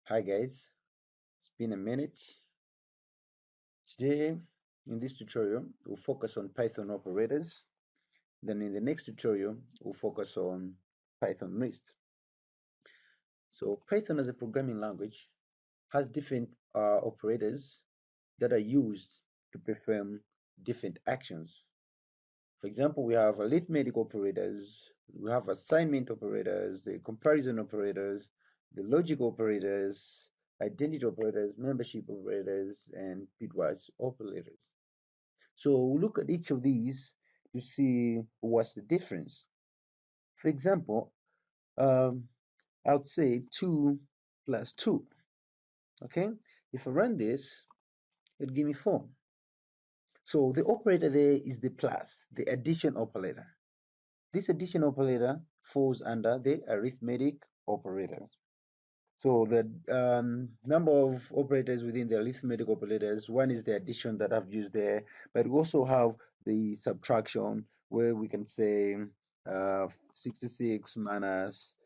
Hi guys, it's been a minute. Today, in this tutorial, we'll focus on Python operators. Then in the next tutorial, we'll focus on Python list. So Python as a programming language has different operators that are used to perform different actions. For example, we have arithmetic operators, we have assignment operators, the comparison operators, the logic operators, identity operators, membership operators, and bitwise operators. So we'll look at each of these to see what's the difference. For example, I would say 2 plus 2. Okay, if I run this, it'll give me 4. So the operator there is the plus, the addition operator. This addition operator falls under the arithmetic operators. So the number of operators within the arithmetic operators, one is the addition that I've used there, but we also have the subtraction where we can say 66 minus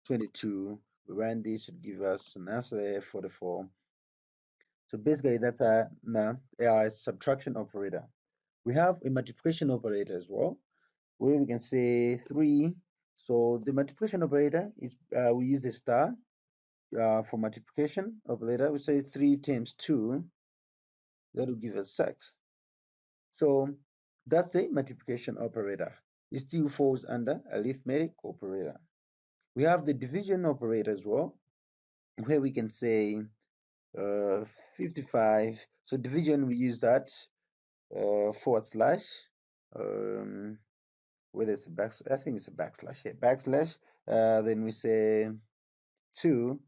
22. We run this, should give us an answer there, 44. So basically that's a subtraction operator. We have a multiplication operator as well, where we can say 3. So the multiplication operator is, we use a star for multiplication operator. We say 3 times 2, that will give us 6. So that's the multiplication operator. It still falls under arithmetic operator. We have the division operator as well, where we can say 55. So division, we use that forward slash, whether it's a I think it's a backslash, yeah, backslash. Then we say 2.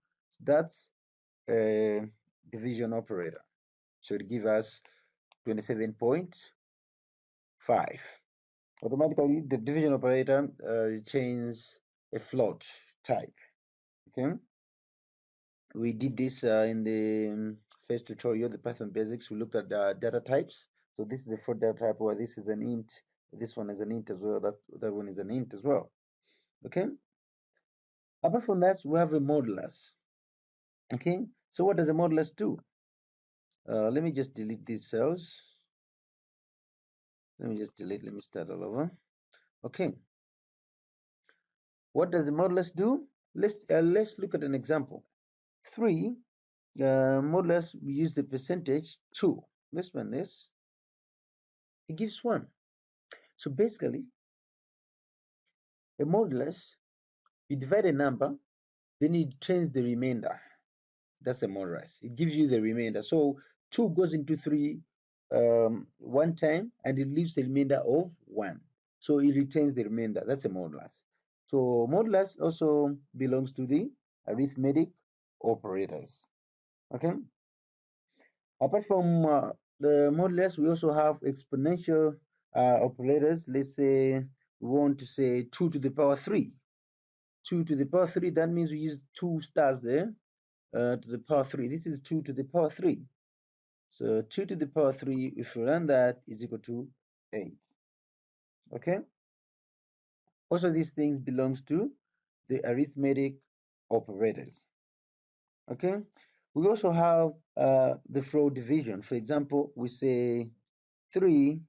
That's a division operator. So it gives us 27.5. Automatically, the division operator retains a float type. Okay, we did this in the first tutorial, the Python basics. We looked at data types. So this is a float data type, where this is an int, this one is an int as well, that one is an int as well. Okay, apart from that, we have a modulus. Okay, so what does a modulus do? Let me just delete these cells. Let me start all over. Okay, what does the modulus do? Let's look at an example. 3 modulus, we use the percentage 2. Let's run this. It gives 1. So basically, a modulus, you divide a number, then it returns the remainder. That's a modulus. It gives you the remainder. So 2 goes into 3 one time, and it leaves the remainder of 1. So it retains the remainder. That's a modulus. So modulus also belongs to the arithmetic operators. Okay. Apart from the modulus, we also have exponential operators. Let's say we want to say 2 to the power 3. 2 to the power 3, that means we use 2 stars there to the power 3. This is 2 to the power 3. So 2 to the power 3, if we run that, is equal to 8. Okay. Also, these things belongs to the arithmetic operators. Okay. We also have the float division. For example, we say 3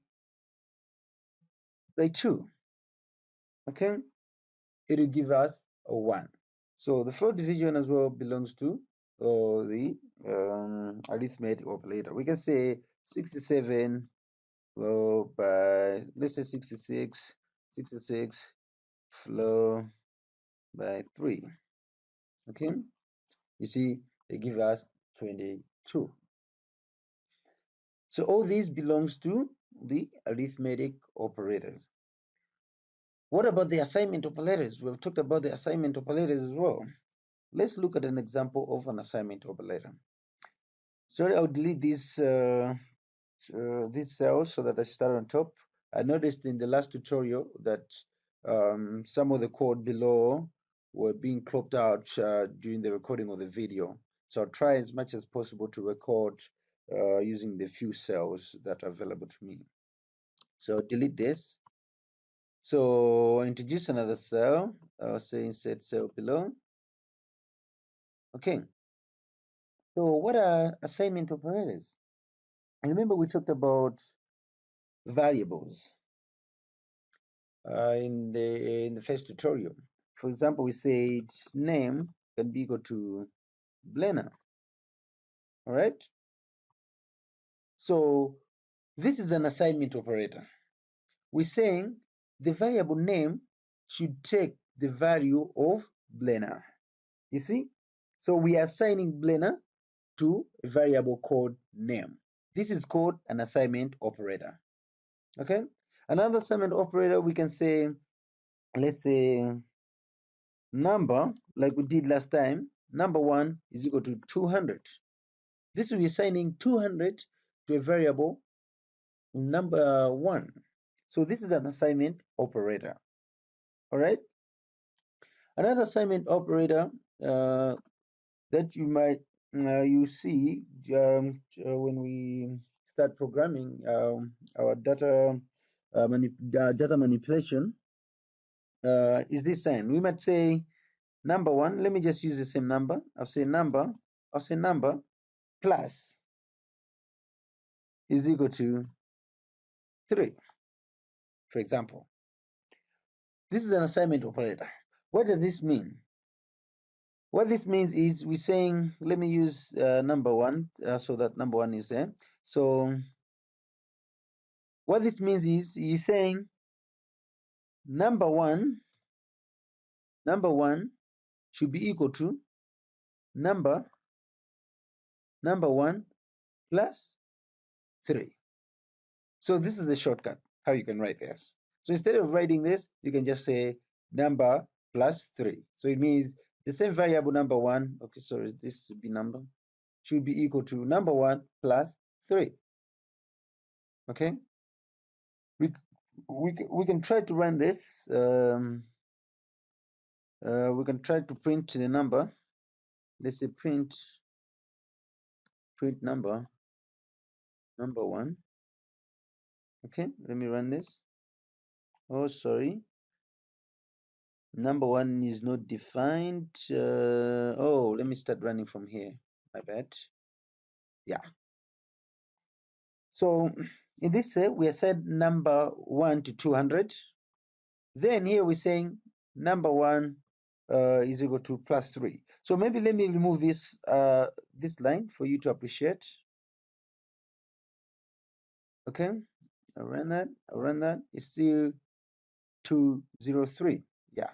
by 2. Okay, it will give us a 1. So the float division as well belongs to the arithmetic operator. We can say 67 by, let's say 66 flow by 3. Okay, you see they give us 22. So all these belongs to the arithmetic operators. What about the assignment operators? We've talked about the assignment operators as well. Let's look at an example of an assignment operator. Sorry, I'll delete this cell so that I start on top. I noticed in the last tutorial that some of the code below were being cropped out during the recording of the video. So I'll try as much as possible to record using the few cells that are available to me. So delete this. So introduce another cell. I'll say insert cell below. Okay. So what are assignment operators? Remember we talked about variables in the first tutorial. For example, we said name can be equal to Blender. All right. So this is an assignment operator. We're saying the variable name should take the value of Blender. You see? So we are assigning Blender to a variable called name. This is called an assignment operator. Okay? Another assignment operator, we can say, let's say number, like we did last time, number 1 is equal to 200. This will be assigning 200 to a variable number 1. So this is an assignment operator. All right? Another assignment operator that you see when we start programming our data data manipulation is this sign. We might say number 1. Let me just use the same number. I'll say number plus is equal to 3, for example. This is an assignment operator. What does this mean? What this means is we're saying, let me use number 1 so that number 1 is there. So what this means is you're saying number one should be equal to number 1 plus 3. So this is the shortcut how you can write this. So instead of writing this, you can just say number plus 3. So it means the same variable number 1, okay, sorry, this should be number, should be equal to number 1 plus 3. Okay, we can try to run this. We can try to print the number. Let's say print number 1. Okay, let me run this. Oh, sorry. Number 1 is not defined. Oh, let me start running from here. My bad. Yeah. So in this we set number 1 to 200. Then here we're saying number 1 is equal to plus 3. So maybe let me remove this this line for you to appreciate. Okay, I run that. It's still 203. Yeah,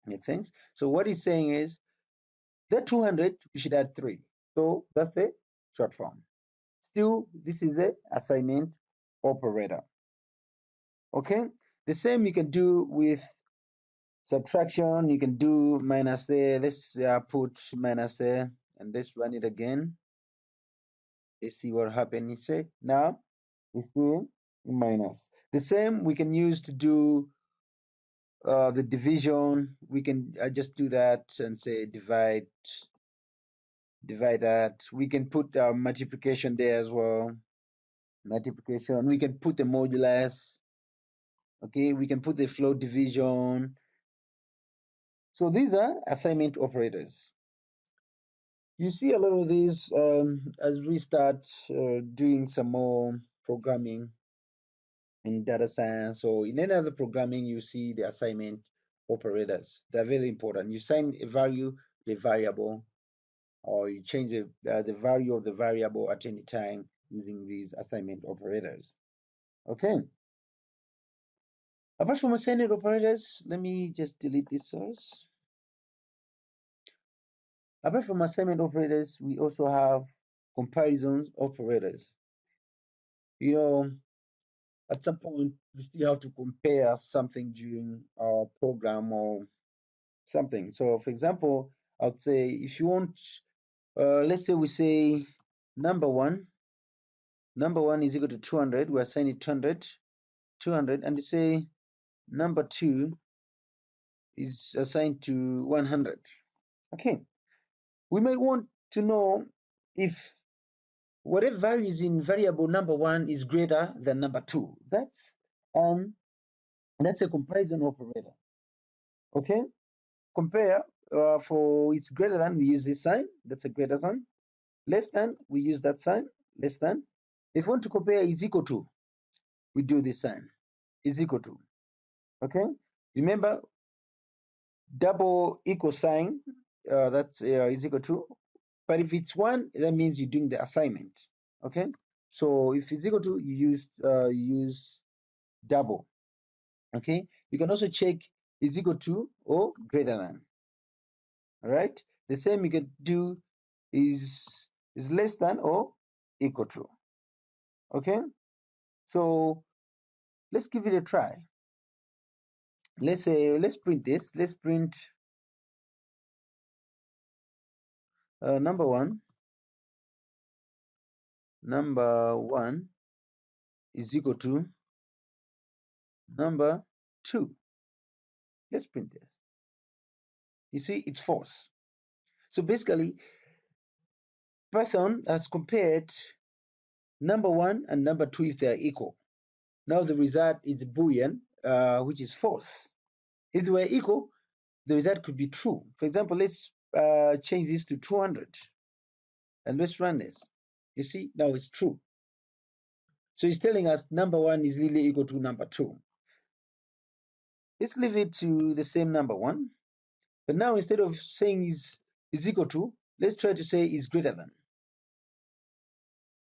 makes sense. So what he's saying is the 200 you should add 3. So that's a short form. Still, this is a assignment operator. Okay, the same you can do with subtraction. You can do minus there. Let's put minus there and let's run it again. Let's see what happens. Say now it's doing minus. The same we can use to do the division. We can just do that and say divide that. We can put multiplication there as well. Multiplication. We can put the modulus. Okay, we can put the float division. So these are assignment operators. You see a lot of these as we start doing some more programming in data science or in any other programming. You see the assignment operators. They're very important. You assign a value to a variable, or you change the value of the variable at any time using these assignment operators. Okay. Apart from assignment operators, let me just delete this source. Apart from assignment operators, we also have comparison operators. You know, at some point, we still have to compare something during our program or something. So, for example, I'd say if you want, let's say we say number 1 is equal to 200. We assign it 200, and you say number 2 is assigned to 100. Okay, we may want to know if whatever value is in variable number 1 is greater than number 2. That's a comparison operator. Okay, compare for it's greater than, we use this sign. That's a greater than. Less than, we use that sign, less than. If we want to compare is equal to, we do this sign, is equal to. Okay, remember, double equal sign, that's is equal to. But if it's 1, that means you're doing the assignment. Okay, so if it's equal to, you use double. Okay, you can also check is equal to or greater than. All right, the same you can do is less than or equal to. Okay, so let's give it a try. Let's say, let's print this. Let's print number one is equal to number 2. Let's print this. You see, it's false. So basically, Python has compared number 1 and number 2 if they are equal. Now the result is Boolean, which is false. If they were equal, the result could be true. For example, let's change this to 200 and let's run this. You see, now it's true. So it's telling us number 1 is really equal to number 2. Let's leave it to the same number 1. But now instead of saying is equal to, let's try to say is greater than.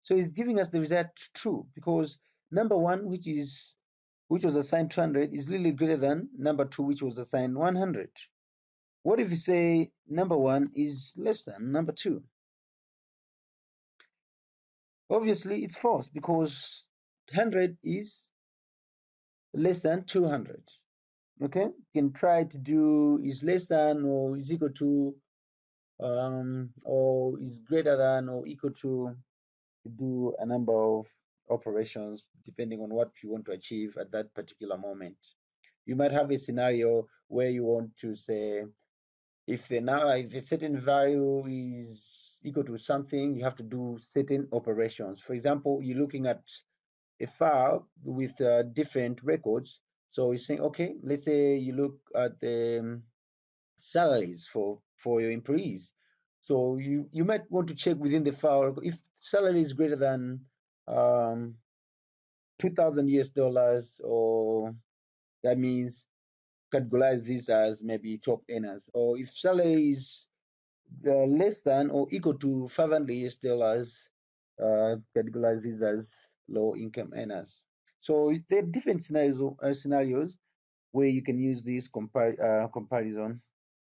So it's giving us the result true because number 1, which was assigned 200, is really greater than number 2, which was assigned 100. What if we say number 1 is less than number 2? Obviously, it's false because 100 is less than 200. Okay, you can try to do is less than or is equal to or is greater than or equal to do a number of operations depending on what you want to achieve at that particular moment. You might have a scenario where you want to say if a certain value is equal to something, you have to do certain operations. For example, you're looking at a file with different records. So you're saying, okay, let's say you look at the salaries for your employees. So you might want to check within the file if salary is greater than 2,000 US dollars, or that means categorize this as maybe top earners. Or if salary is less than or equal to 500 US dollars, categorize this as low income earners. So there are different scenarios where you can use this comparison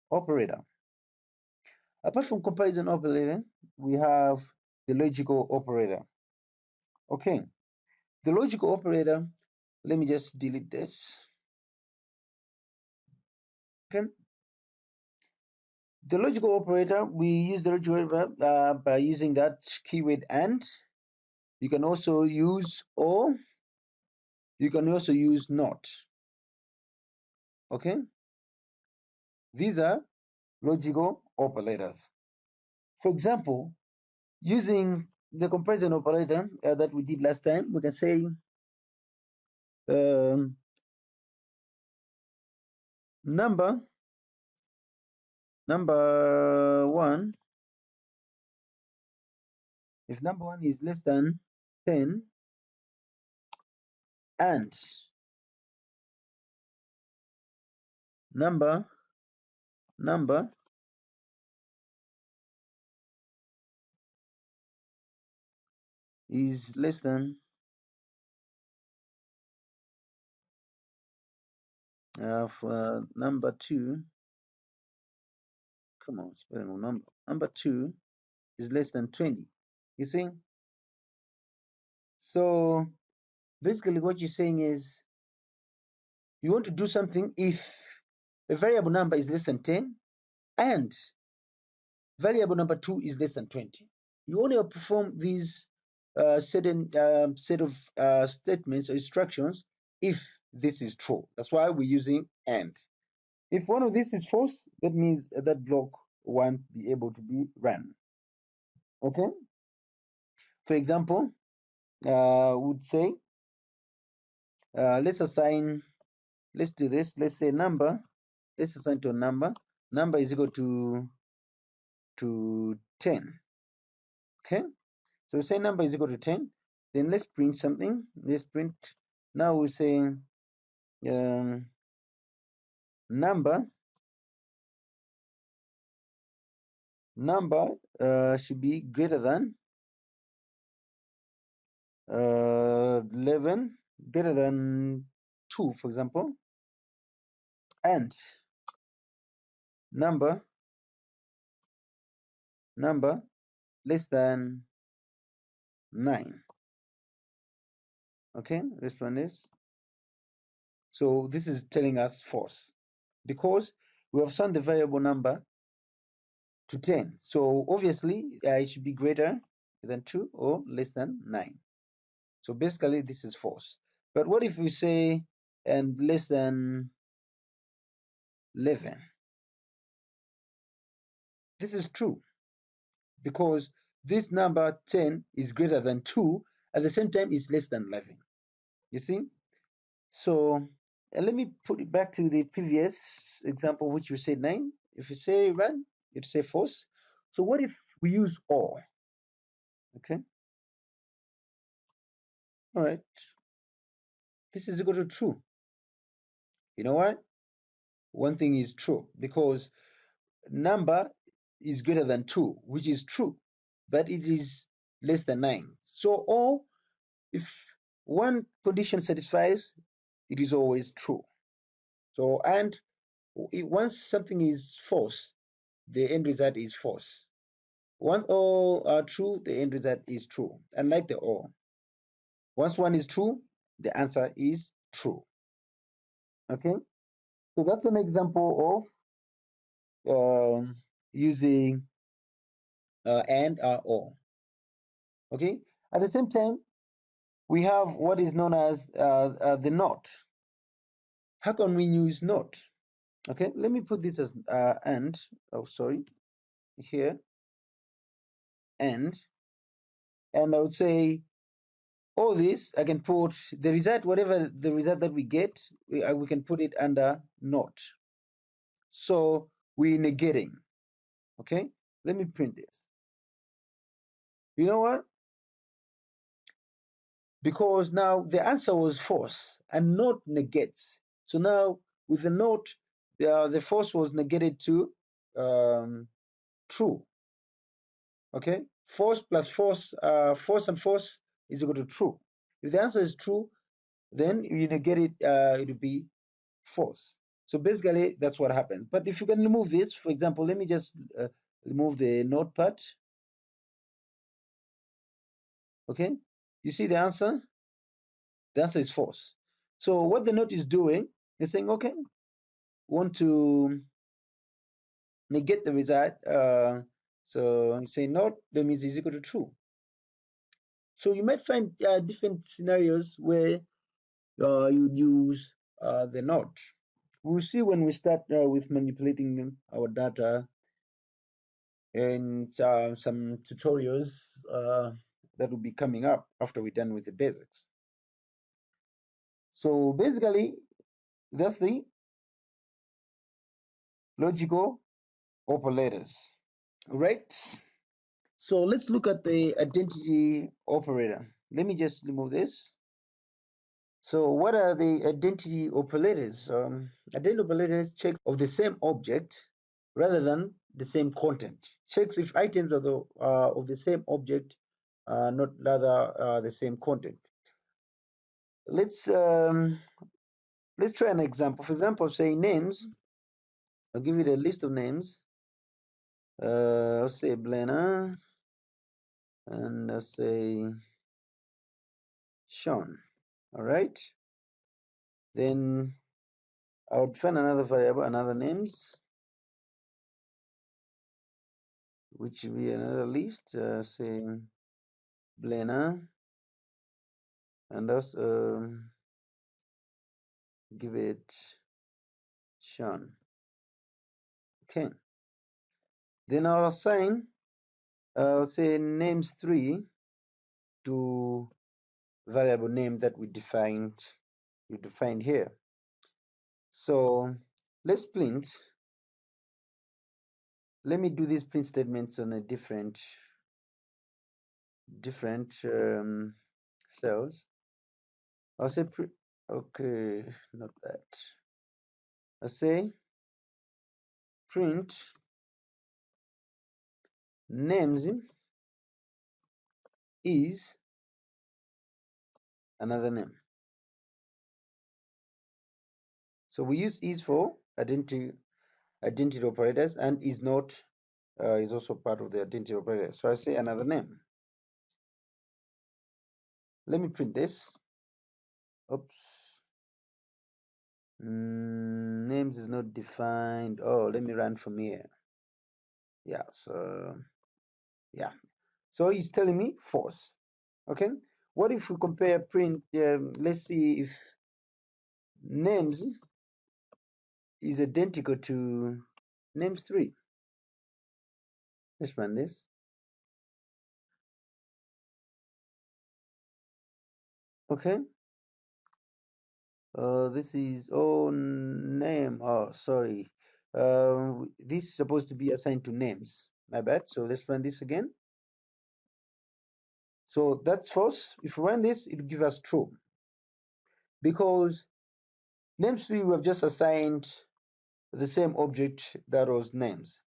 operator. Apart from comparison operator, we have the logical operator. Okay, the logical operator, let me just delete this. Okay, the logical operator, we use the logical operator by using that keyword AND. You can also use OR. You can also use NOT. Okay, these are logical operators. For example, using the comparison operator that we did last time, we can say number 1, if number 1 is less than 10 and number is less than for number 2, come on, spelling of number 2 is less than 20. You see? So basically what you're saying is you want to do something if a variable number is less than 10 and variable number 2 is less than 20. You only perform these certain set of statements or instructions if this is true. That's why we're using AND. If one of these is false, that means that block won't be able to be run. Okay. For example, would say let's do this. Let's say number. Let's assign to a number. Number is equal to 10. Okay, so say number is equal to 10. Then let's print something. Let's print. Now we're saying number should be greater than 11, greater than 2, for example, and number less than 9. Okay, let's run this. So this is telling us false because we have assigned the variable number to 10. So obviously it should be greater than 2 or less than 9. So basically this is false. But what if we say and less than 11? This is true because this number 10 is greater than 2, at the same time is less than 11. You see? So let me put it back to the previous example, which you said 9. If you say run, you'd say false. So what if we use or? Okay. All right. This is equal to true. You know what? One thing is true because number is greater than 2, which is true, but it is less than 9. So or, if one condition satisfies, it is always true. So and once something is false, the end result is false. Once all are true, the end result is true. Unlike the or, once one is true, the answer is true. Okay, so that's an example of using and or. Okay, at the same time, we have what is known as the not. How can we use not? Okay, let me put this as and. Oh, sorry, here and I would say all this I can put the result, whatever the result that we get, we can put it under not. So we're negating. Okay, let me print this. You know what? Because now the answer was false and not negates. So now with the not, the false was negated to true. Okay, false plus false, false and false is equal to true. If the answer is true, then you negate it, it will be false. So basically that's what happens. But if you can remove this, for example, let me just remove the not part. Okay, you see the answer? The answer is false. So what the note is doing is saying, okay, want to negate the result. So you say not, that means is equal to true. So you might find different scenarios where you'd use the not. We'll see when we start with manipulating our data and some tutorials that will be coming up after we're done with the basics. So basically, that's the logical operators, right? So let's look at the identity operator. Let me just remove this. So what are the identity operators? Identity operators check of the same object rather than the same content. Checks if items of the same object are not rather the same content. Let's try an example. For example, say names. I'll give you a list of names. I'll say Blena, and I'll say Sean. All right. Then I would find another variable, another names, which will be another list, say Blena, and also give it Sean. Okay. Then I'll assign, say names 3 to variable name that we defined here. So let's print. Let me do these print statements on a different different cells. I'll say okay, not that. I'll say print names is another name. So we use is for identity operators, and is not is also part of the identity operator. So I say another name. Let me print this. Oops. Names is not defined. Oh, let me run from here. Yeah, so yeah. So it's telling me false. Okay. What if we compare print? Let's see if names is identical to names3. Let's run this. Okay. This is name. Oh, sorry. This is supposed to be assigned to names. My bad. So let's run this again. So that's false. If we run this, it will give us true, because names3 we have just assigned the same object that was names.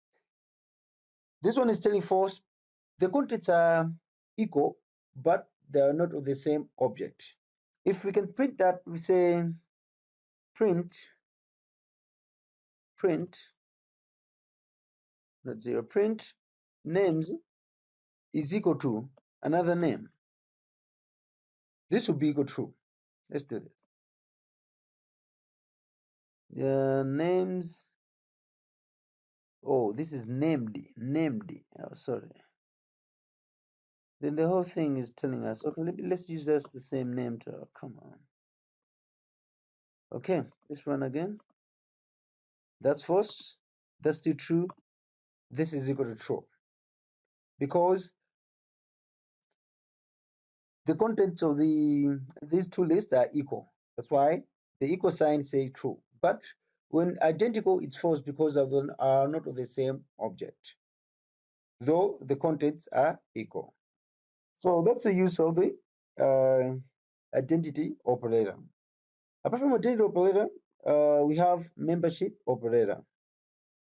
This one is telling false. The contents are equal, but they are not of the same object. If we can print that, we say print not zero, print names is equal to another name. This will be equal to true. Let's do this. The names. Oh, this is named. Oh, sorry. Then the whole thing is telling us, okay, let's use just the same name to, come on. Okay, let's run again. That's false. That's still true. This is equal to true, because the contents of these two lists are equal. That's why the equal sign says true. But when identical, it's false because of them are not of the same object, though the contents are equal. So that's the use of the identity operator. Apart from identity operator, we have membership operator.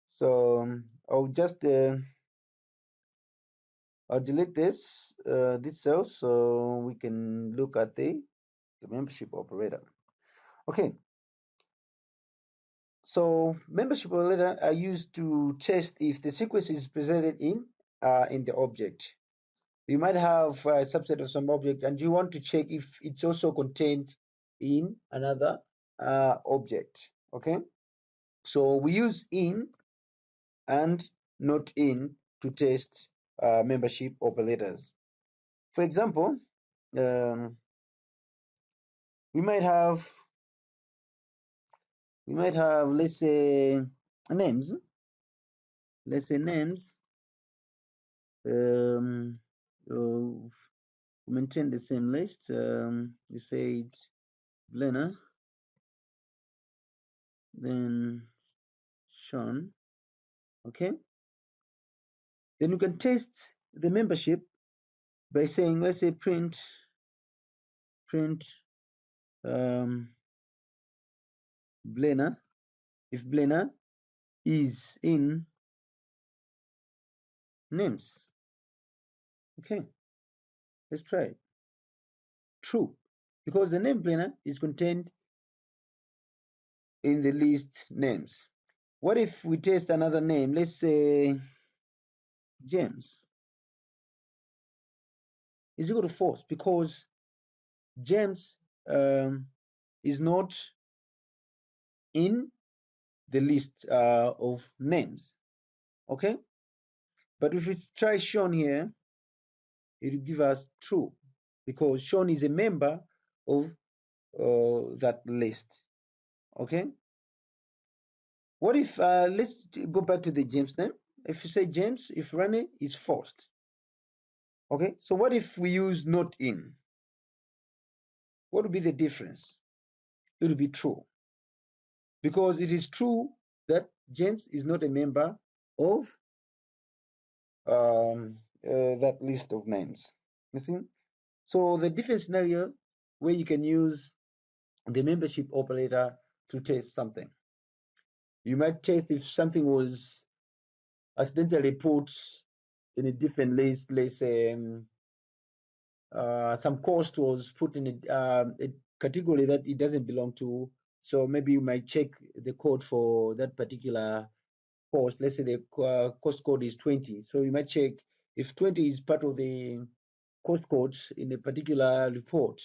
So I'll just I'll delete this cell so we can look at the membership operator. Okay. So membership operator are used to test if the sequence is presented in the object. You might have a subset of some object, and you want to check if it's also contained in another object. Okay. So we use in and not in to test membership operators. For example, we might have let's say names. Let's say names. Maintain the same list. We said Blena, then Sean. Okay. Then you can test the membership by saying, let's say print Blena, if Blena is in names. Okay, let's try it. True, because the name Blena is contained in the list names. What if we test another name? Let's say James is equal to false, because James is not in the list of names. Okay, but if we try Sean here, it will give us true, because Sean is a member of that list. Okay, what if let's go back to the James name. If you say James, if Rene is false. Okay, so what if we use not in? What would be the difference? It will be true, because it is true that James is not a member of that list of names. You see? So the different scenario where you can use the membership operator to test something. You might test if something was accidentally put in a different list. Let's say some cost was put in a category that it doesn't belong to. So maybe you might check the code for that particular cost. Let's say the cost code is 20. So you might check if 20 is part of the cost code in a particular report,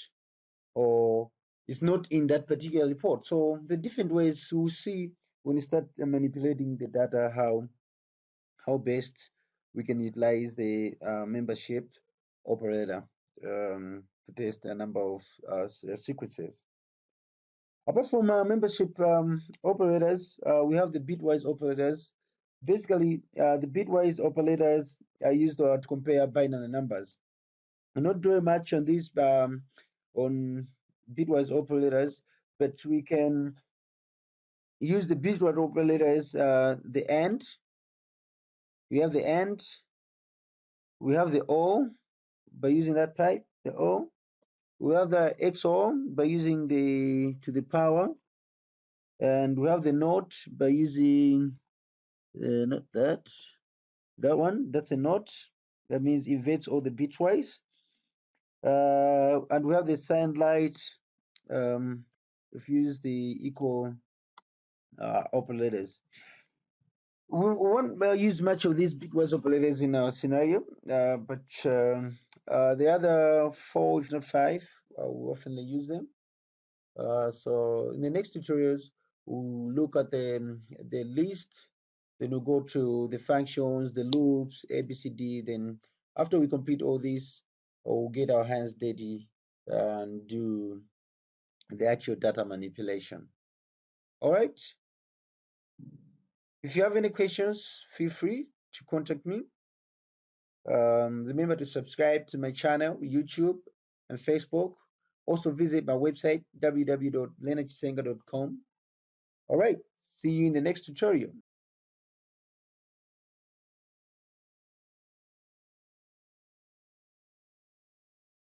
or it's not in that particular report. So the different ways we see when you start manipulating the data, how best we can utilize the membership operator to test a number of sequences. Apart from membership operators, we have the bitwise operators. Basically, the bitwise operators are used to compare binary numbers. I'm not doing much on this on bitwise operators, but we can use the bitwise operators. The AND, we have the AND, we have the OR by using that type, the OR. We have the XOR by using the to the power, and we have the NOT by using not that one. That's a NOT. That means inverts all the bitwise. And we have the signed light. If you use the equal operators. We won't use much of these bitwise operators in our scenario, but the other 4, if not 5, we often use them. So in the next tutorials, we'll look at the list, then we'll go to the functions, the loops, ABCD. Then after we complete all this, we'll get our hands dirty and do the actual data manipulation. All right. If you have any questions, feel free to contact me. Remember to subscribe to my channel, YouTube and Facebook. Also visit my website, www.leonardchisenga.com. All right, see you in the next tutorial.